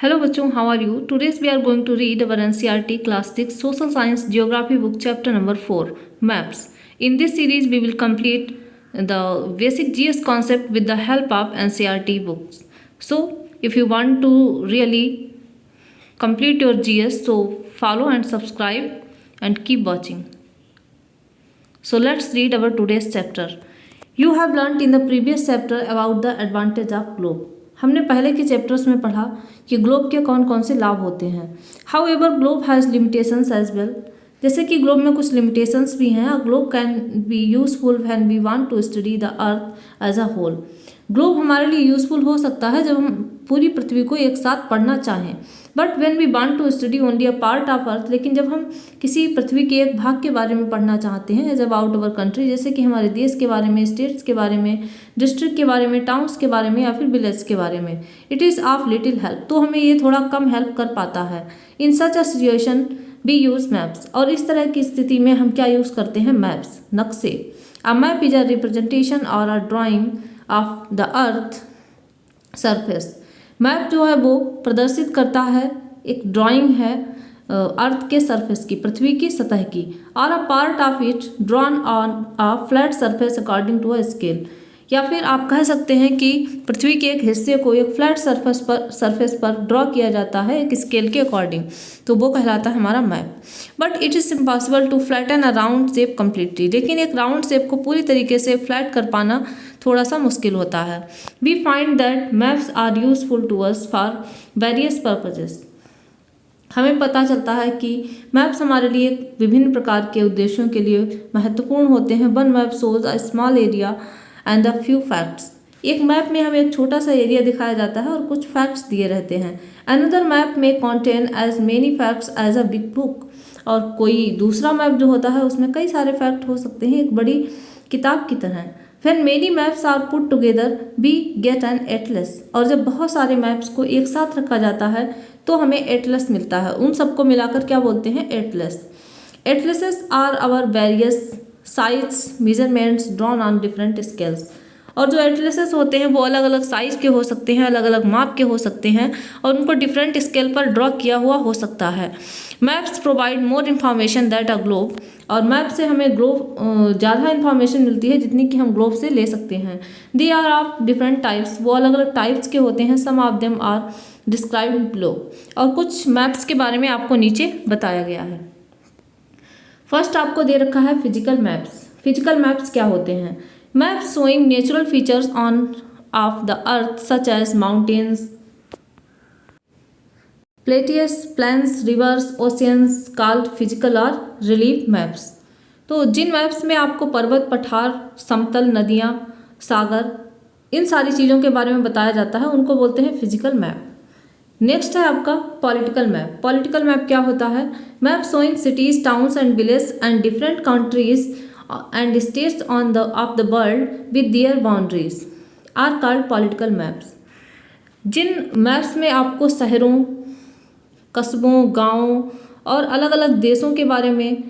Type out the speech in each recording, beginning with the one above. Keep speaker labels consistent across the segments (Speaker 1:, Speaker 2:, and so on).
Speaker 1: Hello bachcho, how are you? Today we are going to read our NCERT class 6 social science geography book chapter number 4 maps. In this series we will complete the basic GS concept with the help of NCERT books. So if you want to really complete your GS, so follow and subscribe and keep watching. So let's read our today's chapter. You have learnt in the previous chapter about the advantage of globe. हमने पहले के chapters में पढ़ा कि globe के कौन कौन से लाभ होते हैं. However globe has limitations as well. जैसे कि ग्लोब में कुछ लिमिटेशंस भी हैं. Globe can be useful when we want to study the earth as a whole. Globe हमारे लिए यूजफुल हो सकता है जब हम पूरी पृथ्वी को एक साथ पढ़ना चाहें. But when we want to study only a part of earth, लेकिन जब हम किसी पृथ्वी के एक भाग के बारे में पढ़ना चाहते हैं एज अबाउट अवर कंट्री, जैसे कि हमारे देश के बारे में, स्टेट्स के बारे में, डिस्ट्रिक्ट के बारे में, टाउन्स के बारे में या फिर विलेज के बारे में, it is of little help. तो हमें ये थोड़ा कम हेल्प कर पाता है. In such a situation we use maps. और इस तरह की स्थिति में हम क्या यूज़ करते हैं? मैप्स, नक्शे. A map is a representation or a drawing of the earth surface. Map जो है वो प्रदर्शित करता है, एक ड्राइंग है अर्थ के सरफेस की, पृथ्वी की सतह की. और a part of it drawn on a flat surface according to a scale. या फिर आप कह सकते हैं कि पृथ्वी के एक हिस्से को एक फ्लैट सरफेस पर ड्रॉ किया जाता है एक स्केल के अकॉर्डिंग, तो वो कहलाता है हमारा map. But it is impossible to flatten a round shape completely. लेकिन एक राउंड शेप को पूरी तरीके से फ्लैट कर पाना थोड़ा सा मुश्किल होता है. We find that maps are useful to us for various purposes. हमें पता चलता है कि मैप्स हमारे लिए विभिन्न प्रकार के उद्देश्यों के लिए महत्वपूर्ण होते हैं. One map shows a small area and a few facts. एक मैप में हमें एक छोटा सा एरिया दिखाया जाता है और कुछ फैक्ट्स दिए रहते हैं. अनदर मैप में contain as many facts as a big book. और कोई दूसरा मैप जो होता है उसमें कई सारे फैक्ट हो सकते हैं एक बड़ी किताब की तरह. When many maps are put together, we get an atlas. और जब बहुत सारे मैप्स को एक साथ रखा जाता है तो हमें एटलस मिलता है. उन सबको मिलाकर क्या बोलते हैं? Atlas. Atlases are our various size measurements drawn on different scales. और जो एटलसेस होते हैं वो अलग अलग साइज के हो सकते हैं, अलग अलग माप के हो सकते हैं और उनको डिफरेंट स्केल पर ड्रॉ किया हुआ हो सकता है. Maps provide more information that a globe. और मैप से हमें ग्लोब ज़्यादा इन्फॉर्मेशन मिलती है जितनी कि हम ग्लोब से ले सकते हैं. They are of different types. वो अलग अलग टाइप्स के होते हैं. Some of them are described below. और कुछ मैप्स के बारे में आपको नीचे बताया गया है. फर्स्ट आपको दे रखा है फिजिकल मैप्स. फिजिकल मैप्स क्या होते हैं? Maps showing natural features on of the earth such as mountains, plateaus, plains, rivers, oceans called physical or relief maps. तो जिन मैप्स में आपको पर्वत, पठार, समतल, नदियाँ, सागर, इन सारी चीज़ों के बारे में बताया जाता है उनको बोलते हैं फिजिकल मैप. नेक्स्ट है आपका पॉलिटिकल मैप. पॉलिटिकल मैप क्या होता है? Map showing cities, towns and village and different countries and states on the of the world with their boundaries are called political maps. जिन मैप्स में आपको शहरों, कस्बों, गाँवों और अलग अलग देशों के बारे में,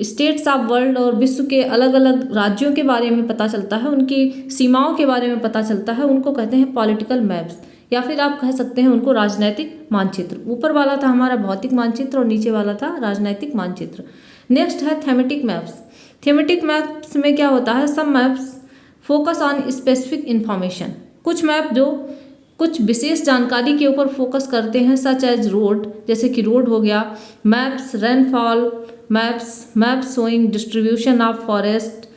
Speaker 1: स्टेट्स ऑफ वर्ल्ड और विश्व के अलग अलग राज्यों के बारे में पता चलता है, उनकी सीमाओं के बारे में पता चलता है, उनको कहते हैं पॉलिटिकल मैप्स. या फिर आप कह सकते हैं उनको राजनैतिक मानचित्र. ऊपर वाला था हमारा भौतिक मानचित्र और नीचे वाला था राजनैतिक मानचित्र. नेक्स्ट है थेमेटिक मैप्स. थेमेटिक मैप्स में क्या होता है? Some maps focus on specific information. कुछ मैप जो कुछ विशेष जानकारी के ऊपर फोकस करते हैं, सच एज रोड, जैसे कि रोड हो गया. Maps rainfall maps showing distribution of forest,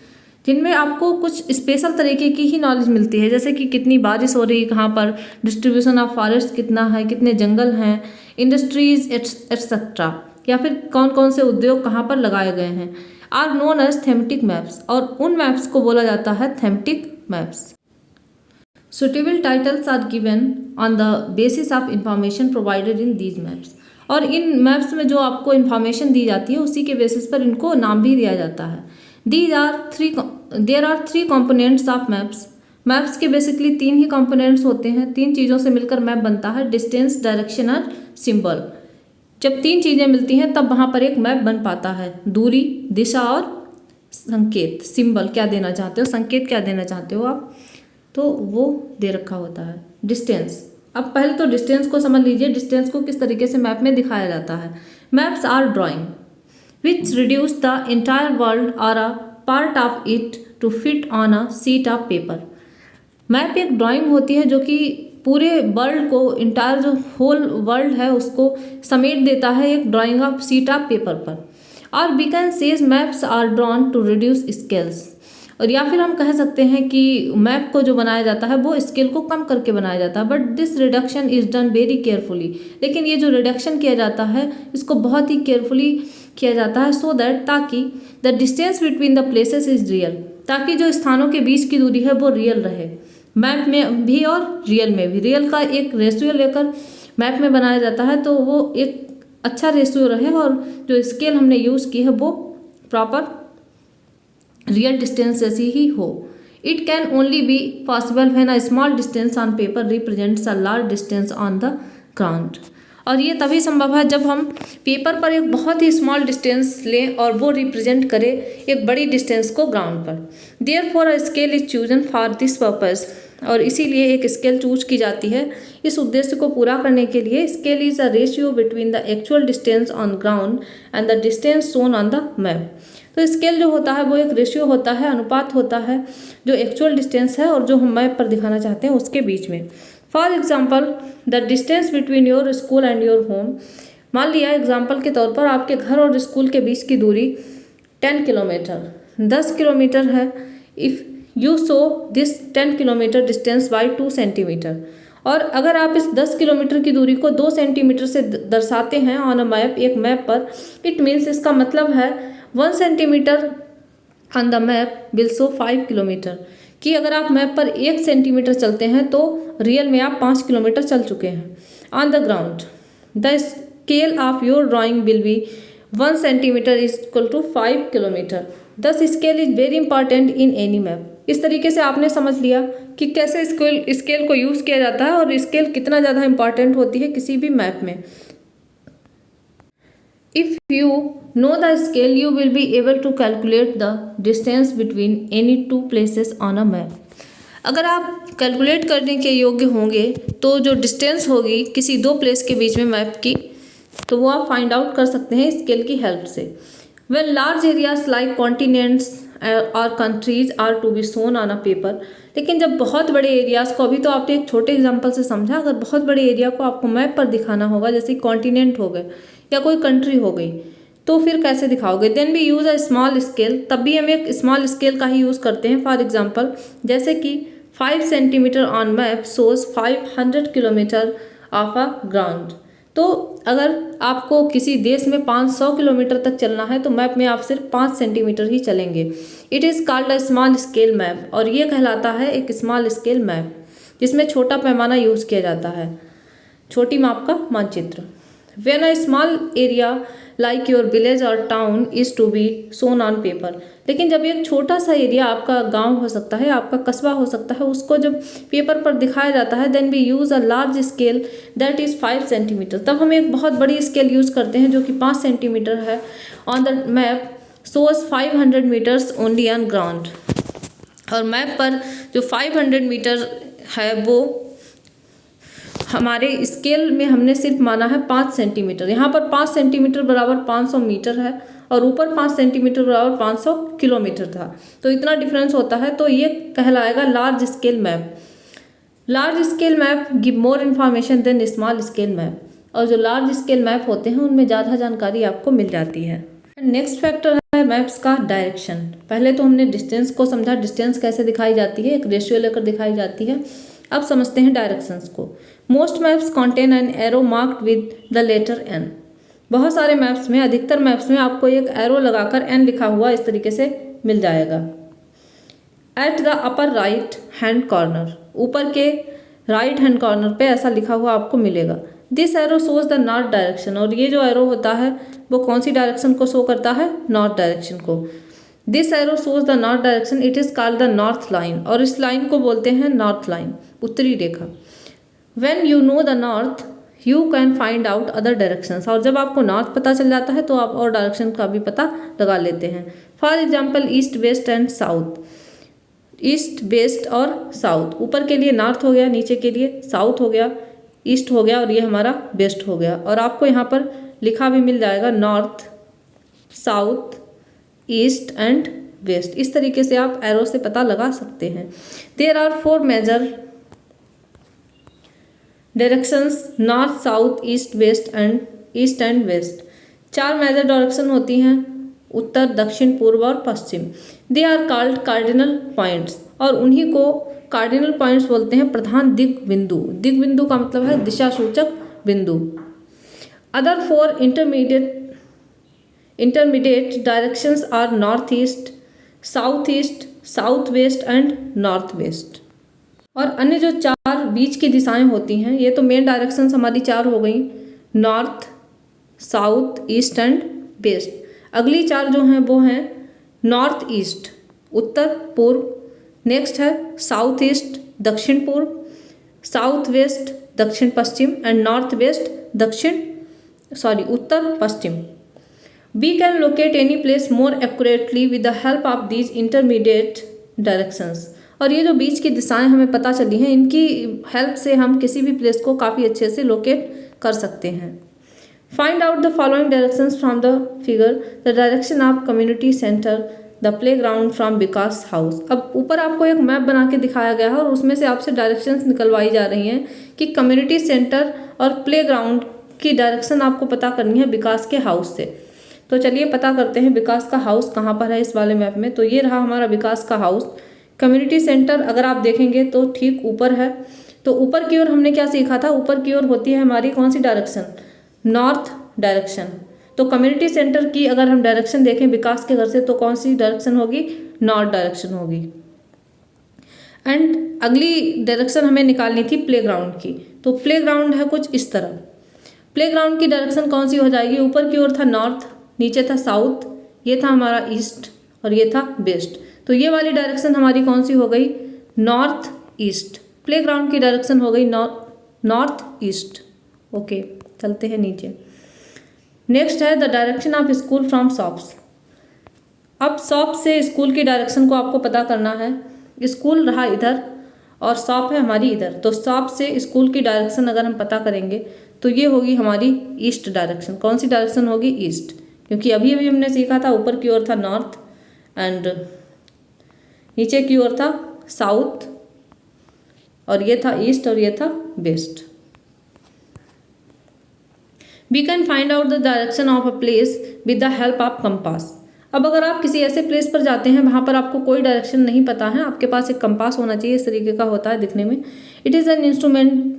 Speaker 1: जिनमें आपको कुछ स्पेशल तरीके की ही नॉलेज मिलती है, जैसे कि कितनी बारिश हो रही है कहाँ पर, डिस्ट्रीब्यूशन ऑफ फॉरेस्ट कितना है, कितने जंगल हैं, इंडस्ट्रीज एट्सेट्रा, या फिर कौन कौन से उद्योग कहाँ पर लगाए गए हैं, are known as thematic maps. और उन मैप्स को बोला जाता है thematic maps. Suitable titles are given on the basis of information provided in these maps. और इन मैप्स में जो आपको इन्फॉर्मेशन दी जाती है उसी के बेसिस पर इनको नाम भी दिया जाता है. There are three components of maps. Maps के बेसिकली तीन ही कंपोनेंट्स होते हैं. तीन चीज़ों से मिलकर मैप बनता है: डिस्टेंस, डायरेक्शन और सिंबल. जब तीन चीज़ें मिलती हैं तब वहाँ पर एक मैप बन पाता है. दूरी, दिशा और संकेत. सिंबल क्या देना चाहते हो, संकेत क्या देना चाहते हो आप, तो वो दे रखा होता है. डिस्टेंस अब पहले तो डिस्टेंस को समझ लीजिए, डिस्टेंस को किस तरीके से मैप में दिखाया जाता है। Maps are drawing which reduce the entire world or a part of it to fit on a sheet of paper. Map एक ड्राइंग होती है जो कि पूरे वर्ल्ड को, इंटायर जो होल वर्ल्ड है उसको समेट देता है एक drawing of sheet of paper पर। और we can says maps are drawn to reduce scales, और या फिर हम कह सकते हैं कि मैप को जो बनाया जाता है वो स्केल को कम करके बनाया जाता है। But this reduction is done very carefully, लेकिन ये जो रिडक्शन किया जाता है इसको बहुत ही केयरफुली किया जाता है, सो दैट ताकि the distance between the places is real, ताकि जो स्थानों के बीच की दूरी है वो रियल रहे, मैप में भी और रियल में भी। रियल का एक रेशियो लेकर मैप में बनाया जाता है तो वो एक अच्छा रेशियो रहे, और जो स्केल हमने यूज़ की है वो प्रॉपर रियल डिस्टेंस जैसी ही हो। It can only be possible when a small distance on paper represents a large distance on the ground, और ये तभी संभव है जब हम पेपर पर एक बहुत ही स्मॉल डिस्टेंस लें और वो रिप्रेजेंट करे एक बड़ी डिस्टेंस को ग्राउंड पर। Therefore a scale is chosen for this purpose, और इसीलिए एक स्केल चूज की जाती है इस उद्देश्य को पूरा करने के लिए। Scale is a ratio between the actual distance on ground and the distance shown on the map. तो स्केल जो होता है वो एक रेशियो होता है, अनुपात होता है जो एक्चुअल डिस्टेंस है और जो हम मैप पर दिखाना चाहते हैं उसके बीच में। For example the distance between your school and your home, मान लिया एग्जाम्पल के तौर पर आपके घर और स्कूल के बीच की दूरी 10 किलोमीटर 10 किलोमीटर है। If you show this 10 kilometre distance by 2 centimetre, और अगर आप इस 10 किलोमीटर की दूरी को 2 सेंटीमीटर से दर्शाते हैं ऑन अ मैप, एक मैप पर, इट मीन्स इसका मतलब है 1 centimetre on the map will show 5 kilometre, कि अगर आप मैप पर 1 सेंटीमीटर चलते हैं तो रियल में आप 5 किलोमीटर चल चुके हैं। On the ground the scale of your drawing will be 1 centimetre is equal to 5 kilometre. This scale is very important in any map. इस तरीके से आपने समझ लिया कि कैसे स्केल को यूज़ किया जाता है और स्केल कितना ज़्यादा इंपॉर्टेंट होती है किसी भी मैप में। If you know the scale, you will be able to calculate the distance between any two places on a map. अगर आप कैलकुलेट करने के योग्य होंगे तो जो डिस्टेंस होगी किसी दो प्लेस के बीच में मैप की, तो वो आप फाइंड आउट कर सकते हैं स्केल की हेल्प से। When large areas like continents और countries are to be shown on a paper, लेकिन जब बहुत बड़े एरियाज़ को, अभी तो आपने एक छोटे एग्जांपल से समझा, अगर बहुत बड़े एरिया को आपको मैप पर दिखाना होगा, जैसे कॉन्टिनेंट हो गए या कोई कंट्री हो गई, तो फिर कैसे दिखाओगे? Then we use a small scale, तब भी हम एक स्मॉल स्केल का ही यूज़ करते हैं। फॉर एग्जांपल जैसे कि 5 centimetre on map shows 500 kilometre of a ground. तो अगर आपको किसी देश में 500 किलोमीटर तक चलना है तो मैप में आप सिर्फ 5 सेंटीमीटर ही चलेंगे। It is called a small scale map, और ये कहलाता है एक स्मॉल स्केल मैप, जिसमें छोटा पैमाना यूज़ किया जाता है, छोटी माप का मानचित्र। When a small area like your village or town is to be shown on paper, लेकिन जब एक छोटा सा एरिया, आपका गांव हो सकता है, आपका कस्बा हो सकता है, उसको जब पेपर पर दिखाया जाता है, then we use a large scale that is 5 centimetre, तब हम एक बहुत बड़ी स्केल यूज़ करते हैं जो कि 5 सेंटीमीटर है। On the map shows 500 metres only on ground, और मैप पर जो 500 मीटर है वो हमारे स्केल में हमने सिर्फ माना है 5 सेंटीमीटर। यहाँ पर 5 सेंटीमीटर बराबर 500 मीटर है और ऊपर 5 सेंटीमीटर बराबर 500 किलोमीटर था, तो इतना डिफरेंस होता है, तो ये कहलाएगा large scale map. Large scale map give more information than small scale map, और जो लार्ज स्केल मैप होते हैं उनमें ज़्यादा जानकारी आपको मिल जाती है। नेक्स्ट फैक्टर है मैप्स का डायरेक्शन। पहले तो हमने डिस्टेंस को समझा, डिस्टेंस कैसे दिखाई जाती है, एक रेशियो लेकर दिखाई जाती है। अब समझते हैं डायरेक्शंस को। Most maps contain an arrow marked with the letter N. बहुत सारे मैप्स में, अधिकतर मैप्स में आपको एक एरो लगाकर एन लिखा हुआ इस तरीके से मिल जाएगा। At the upper right hand corner, ऊपर के राइट हैंड कॉर्नर पे ऐसा लिखा हुआ आपको मिलेगा। This arrow shows the north direction, और ये जो एरो होता है वो कौन सी डायरेक्शन को शो करता है? नॉर्थ डायरेक्शन को। This arrow shows the north direction, it is called the north line, और इस लाइन को बोलते हैं नॉर्थ लाइन, उत्तरी रेखा। When you know the north, you can find out other directions, और जब आपको नॉर्थ पता चल जाता है तो आप और डायरेक्शन का भी पता लगा लेते हैं। For example east, west and south. East, west और साउथ, ऊपर के लिए नॉर्थ हो गया, नीचे के लिए साउथ हो गया। ईस्ट हो गया और ये हमारा वेस्ट हो गया। और आपको यहाँ पर लिखा भी मिल जाएगा north, south, east and west. इस तरीके से आप एरो से पता लगा सकते हैं। There are 4 major directions, north, south, east, east and west. 4 major direction होती हैं, उत्तर, दक्षिण, पूर्व और पश्चिम। They are called cardinal points, और उन्हीं को कार्डिनल पॉइंट्स बोलते हैं, प्रधान दिग बिंदु। दिग बिंदु का मतलब है दिशा सूचक बिंदु। Other 4 intermediate directions are north east, south west and north west. और अन्य जो 4 बीच की दिशाएं होती हैं, ये तो मेन डायरेक्शंस हमारी 4 हो गई, north, south, east and west. अगली 4 जो हैं वो हैं नॉर्थ ईस्ट, उत्तर पूर्व, नेक्स्ट है साउथ ईस्ट, दक्षिण पूर्व, साउथ वेस्ट, दक्षिण पश्चिम एंड नॉर्थ वेस्ट, उत्तर पश्चिम। We can locate any place more accurately with the help of these intermediate directions। और ये जो बीच की दिशाएं हमें पता चली हैं, इनकी हेल्प से हम किसी भी प्लेस को काफ़ी अच्छे से लोकेट कर सकते हैं। Find out the following directions from the figure. The direction of community centre, the play ground from Vikas house. अब ऊपर आपको एक मैप बना के दिखाया गया है और उसमें से आपसे डायरेक्शंस निकलवाई जा रही हैं कि कम्युनिटी सेंटर और प्ले ग्राउंड की डायरेक्शन आपको पता करनी है विकास के हाउस से। तो चलिए पता करते हैं विकास का हाउस कहाँ पर है इस वाले मैप में। तो ये रहा हमारा विकास का हाउस। कम्युनिटी सेंटर अगर आप देखेंगे तो ठीक ऊपर है। तो ऊपर की ओर हमने क्या सीखा था, ऊपर की ओर होती है हमारी कौन सी डायरेक्शन, नॉर्थ डायरेक्शन। तो कम्युनिटी सेंटर की अगर हम डायरेक्शन देखें विकास के घर से तो कौन सी डायरेक्शन होगी, नॉर्थ डायरेक्शन होगी। एंड अगली डायरेक्शन हमें निकालनी थी प्ले ग्राउंड की। तो प्ले ग्राउंड है कुछ इस तरह। प्ले ग्राउंड की डायरेक्शन कौन सी हो जाएगी, ऊपर की ओर था नॉर्थ, नीचे था साउथ, ये था हमारा ईस्ट और ये था वेस्ट। तो ये वाली डायरेक्शन हमारी कौन सी हो गई, नॉर्थ ईस्ट। प्ले ग्राउंड की डायरेक्शन हो गई नॉर्थ ईस्ट। ओके, चलते हैं नीचे। नेक्स्ट है the direction of school from shops. अब शॉप से स्कूल की डायरेक्शन को आपको पता करना है। स्कूल रहा इधर और शॉप है हमारी इधर। तो शॉप से स्कूल की डायरेक्शन अगर हम पता करेंगे तो ये होगी हमारी ईस्ट डायरेक्शन। कौन सी डायरेक्शन होगी, ईस्ट, क्योंकि अभी अभी हमने सीखा था ऊपर की ओर था नॉर्थ एंड नीचे की ओर था साउथ और ये था ईस्ट और ये था west. We can find out the direction of a place with the help of compass. अब अगर आप किसी ऐसे प्लेस पर जाते हैं वहाँ पर आपको कोई डायरेक्शन नहीं पता है, आपके पास एक कंपास होना चाहिए, इस तरीके का होता है दिखने में। It is an instrument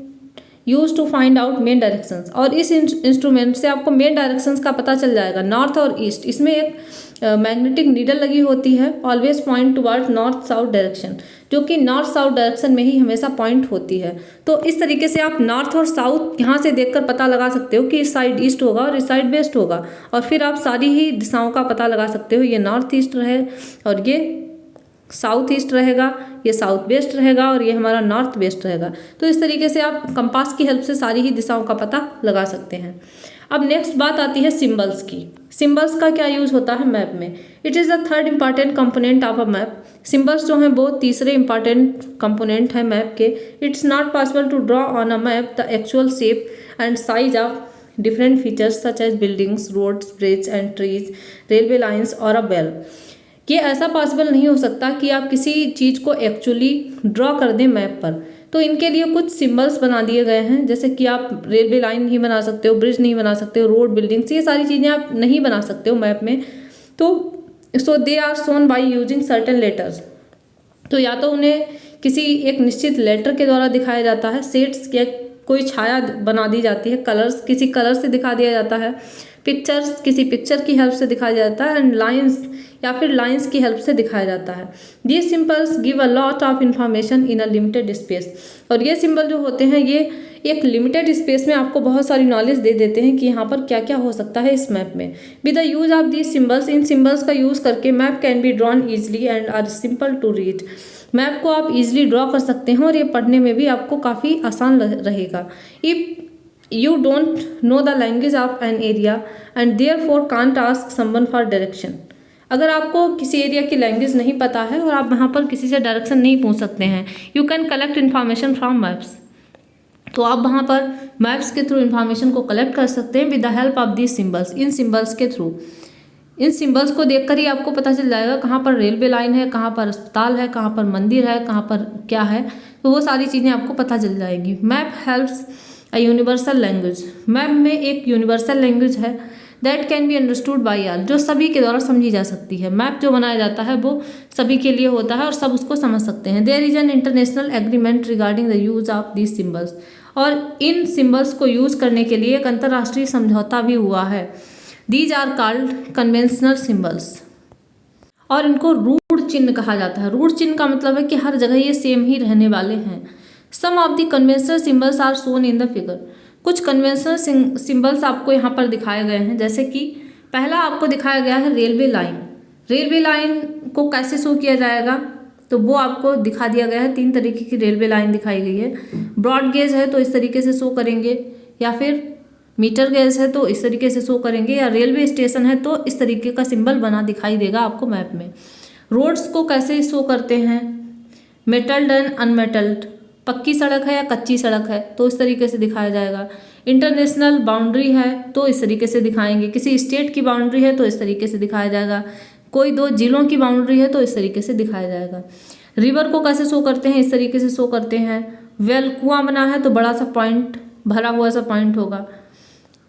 Speaker 1: use to find out main directions. और इस इंस्ट्रूमेंट से आपको मेन डायरेक्शंस का पता चल जाएगा, नॉर्थ और ईस्ट। इसमें एक मैग्नेटिक नीडल लगी होती है, always point toward north south direction, जो कि नॉर्थ साउथ डायरेक्शन में ही हमेशा पॉइंट होती है। तो इस तरीके से आप नॉर्थ और साउथ यहाँ से देखकर पता लगा सकते हो कि इस साइड ईस्ट होगा और इस साइड वेस्ट होगा। और फिर आप सारी ही दिशाओं का पता लगा सकते हो, ये नॉर्थ ईस्ट रहे और ये साउथ ईस्ट रहेगा, ये साउथ वेस्ट रहेगा और ये हमारा नॉर्थ वेस्ट रहेगा। तो इस तरीके से आप कंपास की हेल्प से सारी ही दिशाओं का पता लगा सकते हैं। अब नेक्स्ट बात आती है सिंबल्स की। सिंबल्स का क्या यूज़ होता है मैप में। It is the third important component of a map. Symbols जो हैं वो तीसरे इंपॉर्टेंट कंपोनेंट है मैप के। It's not possible to draw on a map the actual shape and size of different features such as buildings, roads, bridge and trees, railway lines और अ bell. ये ऐसा पॉसिबल नहीं हो सकता कि आप किसी चीज़ को एक्चुअली ड्रॉ कर दें मैप पर। तो इनके लिए कुछ सिंबल्स बना दिए गए हैं, जैसे कि आप रेलवे लाइन नहीं बना सकते हो, ब्रिज नहीं बना सकते हो, रोड, बिल्डिंग्स, ये सारी चीज़ें आप नहीं बना सकते हो मैप में। तो so they are shown by using certain letters. तो या तो उन्हें किसी एक निश्चित लेटर के द्वारा दिखाया जाता है, शेड्स या कोई छाया बना दी जाती है, कलर्स किसी कलर से दिखा दिया जाता है, पिक्चर्स किसी पिक्चर की हेल्प से दिखाया जाता है एंड लाइन्स या फिर लाइन्स की हेल्प से दिखाया जाता है। These symbols give a lot of information in a limited space. और ये सिंबल जो होते हैं ये एक लिमिटेड स्पेस में आपको बहुत सारी नॉलेज दे देते हैं कि यहाँ पर क्या क्या हो सकता है इस मैप में। With the use of these symbols, इन सिंबल्स का यूज़ करके map can be drawn easily and are simple to read. Map को आप इजीली ड्रॉ कर सकते हैं और ये पढ़ने में भी आपको काफ़ी आसान रहेगा। If you don't know the language of an area and therefore can't ask someone for direction। अगर आपको किसी एरिया की लैंग्वेज नहीं पता है और आप वहाँ पर किसी से डायरेक्शन नहीं पूछ सकते हैं, you can collect information from maps. तो आप वहाँ पर मैप्स के थ्रू इन्फॉर्मेशन को कलेक्ट कर सकते हैं with the help of these symbols. In symbols के थ्रू, इन सिम्बल्स को देखकर ही आपको पता चल जाएगा कहाँ पर रेलवे लाइन है, कहाँ पर अस्पताल है, कहाँ पर मंदिर है, कहाँ पर क्या है, तो वो सारी चीज़ें आपको पता चल जाएगी। Map helps a universal language. Map में एक यूनिवर्सल लैंग्वेज है that can be understood by all, जो सभी के द्वारा समझी जा सकती है। मैप जो बनाया जाता है वो सभी के लिए होता है और सब उसको समझ सकते हैं। There is an international agreement regarding the use of these symbols, और इन सिम्बल्स को यूज करने के लिए एक अंतर्राष्ट्रीय समझौता भी हुआ है। These are called conventional symbols, और इनको रूढ़ चिन्ह कहा जाता है। रूढ़ चिन्ह का मतलब है कि हर जगह ये सेम ही रहने वाले हैं। Some of the conventional symbols are shown in the figure. कुछ कन्वेंशनल सिम्बल्स आपको यहाँ पर दिखाए गए हैं, जैसे कि पहला आपको दिखाया गया है रेलवे लाइन। रेलवे लाइन को कैसे शो किया जाएगा, तो वो आपको दिखा दिया गया है। 3 तरीके की रेलवे लाइन दिखाई गई है। ब्रॉड गेज है तो इस तरीके से शो करेंगे, या फिर मीटर गेज है तो इस तरीके से शो करेंगे, या रेलवे स्टेशन है तो इस तरीके का सिंबल बना दिखाई देगा आपको मैप में। रोड्स को कैसे शो करते हैं, मेटल्ड एंड अनमेटल्ड, पक्की सड़क है या कच्ची सड़क है तो इस तरीके से दिखाया जाएगा। इंटरनेशनल बाउंड्री है तो इस तरीके से दिखाएंगे। किसी स्टेट की बाउंड्री है तो इस तरीके से दिखाया जाएगा। कोई 2 जिलों की बाउंड्री है तो इस तरीके से दिखाया जाएगा। रिवर को कैसे शो करते हैं, इस तरीके से शो करते हैं। वेल, कुआं बना है तो बड़ा सा पॉइंट, भरा हुआ सा पॉइंट होगा।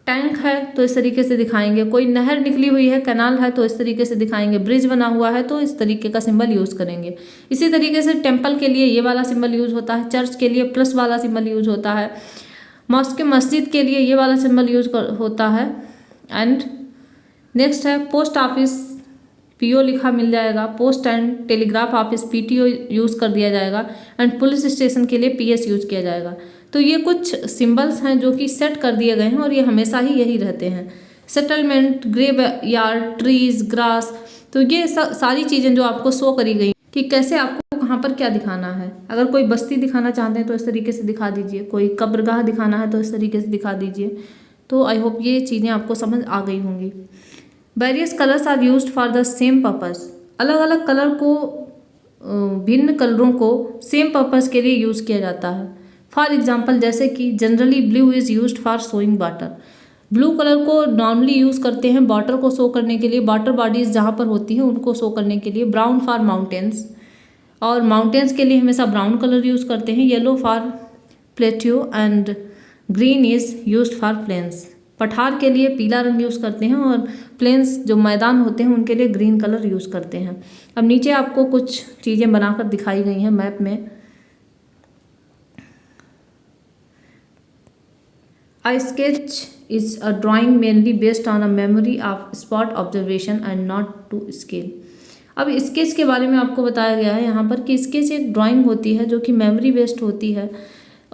Speaker 1: टैंक है तो इस तरीके से दिखाएंगे। कोई नहर निकली हुई है, कैनाल है तो इस तरीके से दिखाएंगे। ब्रिज बना हुआ है तो इस तरीके का सिंबल यूज़ करेंगे। इसी तरीके से टेंपल के लिए ये वाला सिंबल यूज़ होता है। चर्च के लिए प्लस वाला सिंबल यूज़ होता है। मॉस्क मस्जिद के लिए ये वाला सिंबल यूज होता है। एंड नेक्स्ट है पोस्ट ऑफिस, पीओ लिखा मिल जाएगा। Post and telegraph office PTO use कर दिया जाएगा। एंड पुलिस स्टेशन के लिए पीएस यूज किया जाएगा। तो ये कुछ सिंबल्स हैं जो कि सेट कर दिए गए हैं और ये हमेशा ही यही रहते हैं। Settlement, graveyard, trees, grass, तो ये सारी चीज़ें जो आपको शो करी गई कि कैसे आपको कहाँ पर क्या दिखाना है। अगर कोई बस्ती दिखाना चाहते हैं तो इस तरीके से दिखा दीजिए, कोई कब्रगाह दिखाना है तो इस तरीके से दिखा दीजिए। तो आई होप ये चीज़ें आपको समझ आ गई होंगी। Various colours are used for the same purpose. अलग अलग कलर को, भिन्न कलरों को सेम पर्पस के लिए यूज़ किया जाता है। फॉर एग्जाम्पल, जैसे कि generally blue is used for showing water. Blue colour को नॉर्मली यूज़ करते हैं वाटर को शो करने के लिए, वाटर बॉडीज़ जहाँ पर होती हैं उनको शो करने के लिए। ब्राउन फॉर माउंटेन्स, और माउंटेन्स के लिए हमेशा ब्राउन कलर यूज़ करते हैं। Yellow for plateau and green is used for plains. पठार के लिए पीला रंग यूज़ करते हैं और प्लेन्स जो मैदान होते हैं उनके लिए ग्रीन कलर यूज़ करते हैं। अब नीचे आपको कुछ चीज़ें बनाकर दिखाई गई हैं मैप में। A sketch is a drawing mainly based on a memory of spot observation and not to scale। अब स्केच के बारे में आपको बताया गया है यहाँ पर कि स्केच एक ड्राइंग होती है जो कि मेमोरी बेस्ड होती है,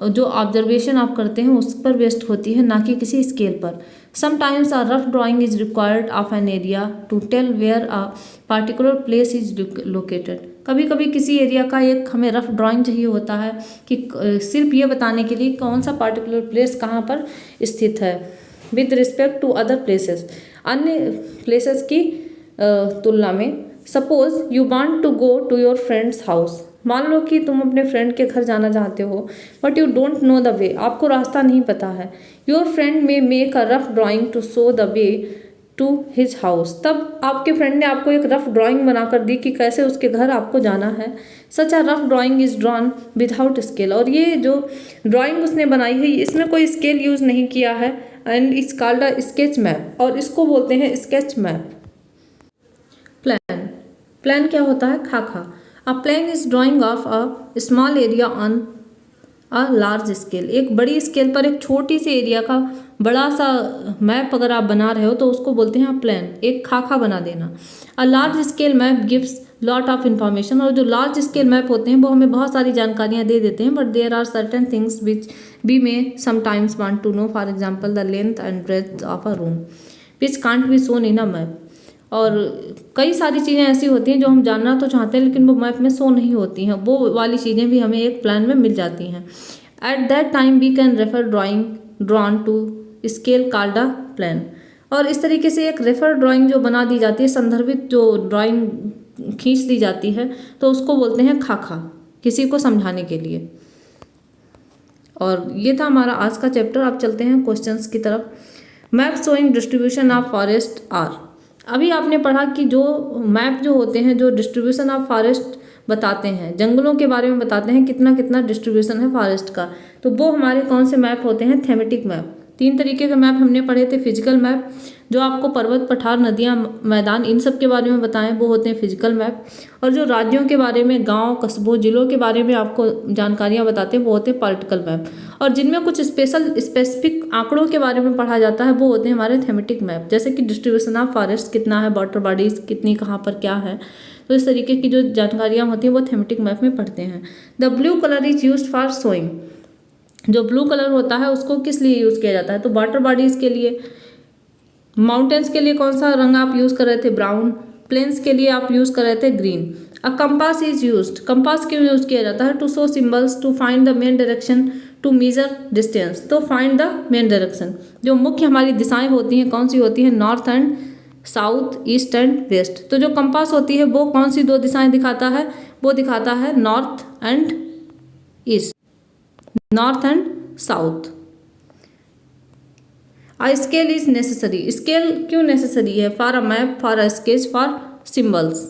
Speaker 1: जो ऑब्जर्वेशन आप करते हैं उस पर बेस्ड होती है, ना कि किसी स्केल पर। Sometimes a rough drawing is required of an area to tell where a particular place is located. कभी कभी किसी एरिया का एक हमें रफ ड्राइंग चाहिए होता है कि सिर्फ ये बताने के लिए कौन सा पार्टिकुलर प्लेस कहाँ पर स्थित है with respect to other places, अन्य प्लेसेस की तुलना में। Suppose you want to go to your friends house. मान लो कि तुम अपने फ्रेंड के घर जाना चाहते हो but you don't know the way, आपको रास्ता नहीं पता है। Your friend may make a rough drawing to show the way to his house. तब आपके फ्रेंड ने आपको एक रफ ड्राइंग बनाकर दी कि कैसे उसके घर आपको जाना है। Such a rough drawing is drawn without scale. और ये जो ड्राइंग उसने बनाई है इसमें कोई स्केल यूज़ नहीं किया है। And it's called a sketch map, और इसको बोलते हैं स्केच मैप। प्लान, प्लान क्या होता है? खाका। A plan is drying of a small area on a large scale. एक बड़ी स्केल पर एक छोटी सी एरिया का बड़ा सा मैप अगर आप बना रहे हो तो उसको बोलते हैं प्लान, एक खाका बना देना। अ large scale map gives lot of information. और जो लार्ज स्केल मैप होते हैं वो हमें बहुत सारी जानकारियाँ दे देते हैं, but there are certain things which we may sometimes want to know, for example the length and breadth of a room which can't be shown in a map. और कई सारी चीज़ें ऐसी होती हैं जो हम जानना तो चाहते हैं लेकिन वो मैप में शो नहीं होती हैं, वो वाली चीज़ें भी हमें एक प्लान में मिल जाती हैं। At that time we can refer drawing drawn to scale called a plan. और इस तरीके से एक रेफर ड्राइंग जो बना दी जाती है, संदर्भित जो ड्राइंग खींच दी जाती है, तो उसको बोलते हैं खाका, किसी को समझाने के लिए। और ये था हमारा आज का चैप्टर। आप चलते हैं क्वेश्चंस की तरफ। Map showing distribution of forest are. अभी आपने पढ़ा कि जो मैप जो होते हैं जो डिस्ट्रीब्यूशन ऑफ फॉरेस्ट बताते हैं, जंगलों के बारे में बताते हैं कितना कितना डिस्ट्रीब्यूशन है फॉरेस्ट का, तो वो हमारे कौन से मैप होते हैं? Thematic map. 3 तरीके के मैप हमने पढ़े थे। फिजिकल मैप जो आपको पर्वत, पठार, नदियाँ, मैदान इन सब के बारे में बताएं, वो होते हैं फिजिकल मैप। और जो राज्यों के बारे में, गांव, कस्बों, जिलों के बारे में आपको जानकारियां बताते हैं, वो होते हैं पॉलिटिकल मैप। और जिनमें कुछ स्पेसिफिक आंकड़ों के बारे में पढ़ा जाता है, वो होते हैं हमारे थेमेटिक मैप। जैसे कि डिस्ट्रीब्यूशन ऑफ फॉरेस्ट कितना है, वाटर बॉडीज कितनी कहाँ पर क्या है, तो इस तरीके की जो जानकारियाँ होती हैं वो थेमेटिक मैप में पढ़ते हैं। The blue colour is use for showing. जो ब्लू कलर होता है उसको किस लिए यूज़ किया जाता है? तो वाटर बॉडीज के लिए। माउंटेन्स के लिए कौन सा रंग आप यूज़ कर रहे थे? ब्राउन। प्लेन्स के लिए आप यूज़ कर रहे थे green. A compass is used. Compass क्यों यूज़ किया जाता है? To show symbols, to find the main direction, to measure distance. तो फाइंड द मेन डायरेक्शन। जो मुख्य हमारी दिशाएं होती हैं कौन सी होती हैं? North and south, east and west. तो जो कंपास होती है वो कौन सी 2 दिशाएं दिखाता है? वो दिखाता है north and east, north and south. A scale is necessary. Scale क्यों नेसेसरी है? For a map, for a sketch, for symbols.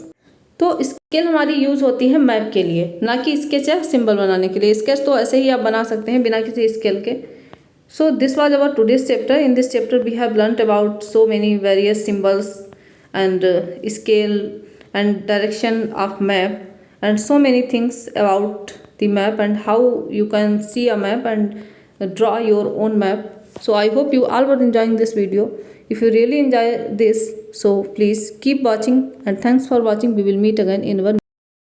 Speaker 1: तो स्केल हमारी यूज होती है मैप के लिए, ना कि स्केच या सिंबल बनाने के लिए। स्केच तो ऐसे ही आप बना सकते हैं बिना किसी स्केल के। So this was our today's chapter. In this chapter we have learned about so many various symbols and scale and direction of map and so many things about the map and how you can see a map and draw your own map. So I hope you all were enjoying this video. If you really enjoy this, so please keep watching and thanks for watching. We will meet again in our